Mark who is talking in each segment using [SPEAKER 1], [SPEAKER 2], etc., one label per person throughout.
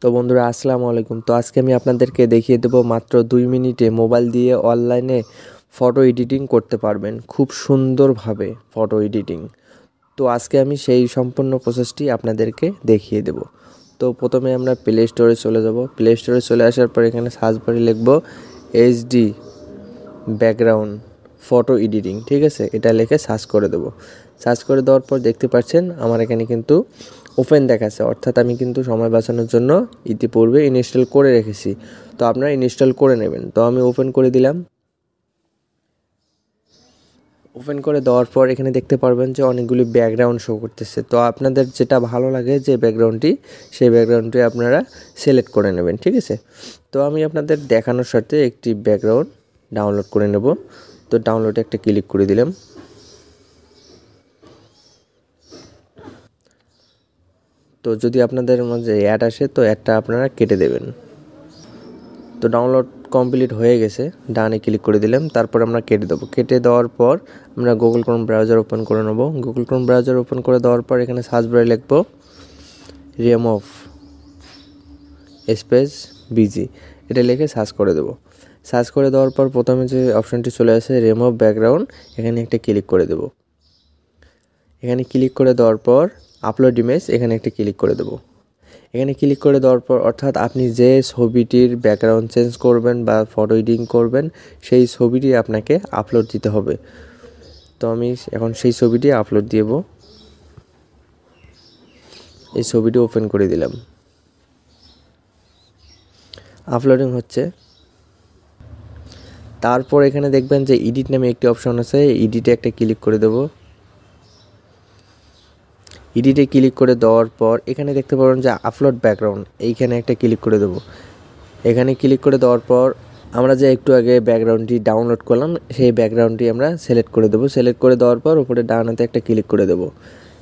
[SPEAKER 1] তো বন্ধুরা আসসালামু আলাইকুম। তো আজকে আমি আপনাদেরকে দেখিয়ে দেব মাত্র 2 মিনিটে মোবাইল দিয়ে অনলাইনে ফটো এডিটিং করতে পারবেন, খুব সুন্দরভাবে ফটো এডিটিং। তো আজকে আমি সেই সম্পূর্ণ প্রসেসটি আপনাদেরকে দেখিয়ে দেব। তো প্রথমে আমরা প্লে স্টোরে চলে যাব। প্লে স্টোরে চলে আসার পর এখানে সার্চ বারে লিখব এইচডি ব্যাকগ্রাউন্ড ফটো এডিটিং, ঠিক আছে, এটা লিখে সার্চ করে দেব। সার্চ করে দেওয়ার পর দেখতে পাচ্ছেন আমার এখানে কিন্তু ওপেন দেখাচ্ছে, অর্থাৎ আমি কিন্তু সময় বাঁচানোর জন্য ইতিপূর্বে ইনস্টল করে রেখেছি। তো আপনারা ইনস্টল করে নেবেন। তো আমি ওপেন করে দিলাম। ওপেন করে দেওয়ার পর এখানে দেখতে পারবেন যে অনেকগুলি ব্যাকগ্রাউন্ড শো করতেছে। তো আপনাদের যেটা ভালো লাগে যে ব্যাকগ্রাউন্ডটি, সেই ব্যাকগ্রাউন্ডটি আপনারা সিলেক্ট করে নেবেন, ঠিক আছে। তো আমি আপনাদের দেখানোর সাথে একটি ব্যাকগ্রাউন্ড ডাউনলোড করে নেব। তো ডাউনলোডে একটা ক্লিক করে দিলাম। তো যদি আপনাদের মাঝে অ্যাড আসে তো অ্যাডটা আপনারা কেটে দেবেন। তো ডাউনলোড কমপ্লিট হয়ে গেছে, ডানে ক্লিক করে দিলাম। তারপর আমরা কেটে দেবো। কেটে দেওয়ার পর আমরা গুগল ক্রোম ব্রাউজার ওপেন করে নেব। গুগল ক্রোম ব্রাউজার ওপেন করে দেওয়ার পর এখানে সার্চ বারে লিখব রিমুভ স্পেস বিজি, এটা লিখে সার্চ করে দেব। সার্চ করে দেওয়ার পর প্রথমে যে অপশনটি চলে আসে রিমুভ ব্যাকগ্রাউন্ড, এখানে একটা ক্লিক করে দেব। এখানে ক্লিক করে দেওয়ার পর আপলোড ইমেজ, এখানে একটা ক্লিক করে দেব। এখানে ক্লিক করে দেওয়ার পর অর্থাৎ আপনি যে ছবিটির ব্যাকগ্রাউন্ড চেঞ্জ করবেন বা ফটো এডিটিং করবেন, সেই ছবিটি আপনাকে আপলোড দিতে হবে। তো আমি এখন সেই ছবিটি আপলোড দেব। এই ছবিটি ওপেন করে দিলাম। আপলোডিং হচ্ছে। তারপর এখানে দেখবেন যে এডিট নামে একটি অপশন আছে, এডিটে একটা ক্লিক করে দেব। এডিটে ক্লিক করে দেওয়ার পর এখানে দেখতে পাবেন যে আপলোড ব্যাকগ্রাউন্ড, এইখানে একটা ক্লিক করে দেব। এখানে ক্লিক করে দেওয়ার পর আমরা যে একটু আগে ব্যাকগ্রাউন্ডটি ডাউনলোড করলাম, সেই ব্যাকগ্রাউন্ডটি আমরা সিলেক্ট করে দেব। সিলেক্ট করে দেওয়ার পর উপরে ডান হাতে একটা ক্লিক করে দেব।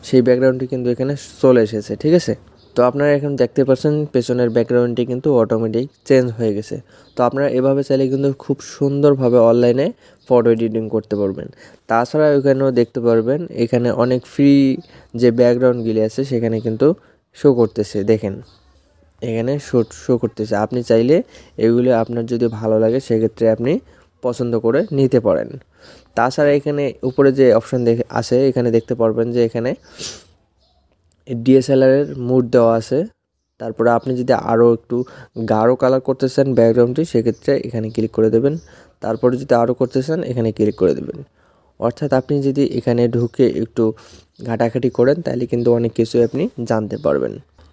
[SPEAKER 1] সেই ব্যাকগ্রাউন্ডটি কিন্তু এখানে চলে এসেছে, ঠিক আছে। তো আপনারা এখন দেখতে পাচ্ছেন পেছনের ব্যাকগ্রাউন্ডটি কিন্তু অটোমেটিক চেঞ্জ হয়ে গেছে। তো আপনারা এভাবে চাইলে কিন্তু খুব সুন্দরভাবে অনলাইনে ফটো এডিটিং করতে পারবেন। তাছাড়া এখানেও দেখতে পারবেন এখানে অনেক ফ্রি যে ব্যাকগ্রাউন্ডগুলি আছে সেখানে কিন্তু শো করতেছে, দেখেন এখানে শো করতেছে। আপনি চাইলে এগুলো আপনার যদি ভালো লাগে সেক্ষেত্রে আপনি পছন্দ করে নিতে পারেন। তাছাড়া এখানে উপরে যে অপশন আছে এখানে দেখতে পারবেন যে এখানে ডিএসএলআরের মুড দেওয়া আছে। তারপরে আপনি যদি আরও একটু গাঢ় কালার করতে চান ব্যাকগ্রাউন্ডটি, সেক্ষেত্রে এখানে ক্লিক করে দেবেন। তারপরে যদি আরও করতে চান এখানে ক্লিক করে দেবেন। অর্থাৎ আপনি যদি এখানে ঢুকে একটু ঘাটাঘাটি করেন তাহলে কিন্তু অনেক কিছু আপনি জানতে পারবেন।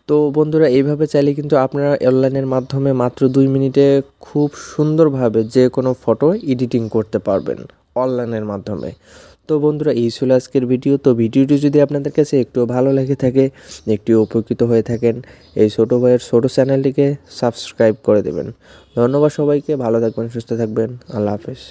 [SPEAKER 1] তো বন্ধুরা এইভাবে চাইলে কিন্তু আপনারা অনলাইনের মাধ্যমে মাত্র 2 মিনিটে খুব সুন্দরভাবে যে কোনো ফটো এডিটিং করতে পারবেন অনলাইনের মাধ্যমে। তো বন্ধুরা এই ছিল আজকের ভিডিও। তো ভিডিওটি যদি আপনাদের কাছে একটু ভালো লেগে থাকে, একটু উপকৃত হয়ে থাকেন, এই ছোটো ভাইয়ের ছোটো চ্যানেলটিকে সাবস্ক্রাইব করে দেবেন। ধন্যবাদ সবাইকে, ভালো থাকবেন, সুস্থ থাকবেন, আল্লাহ হাফেজ।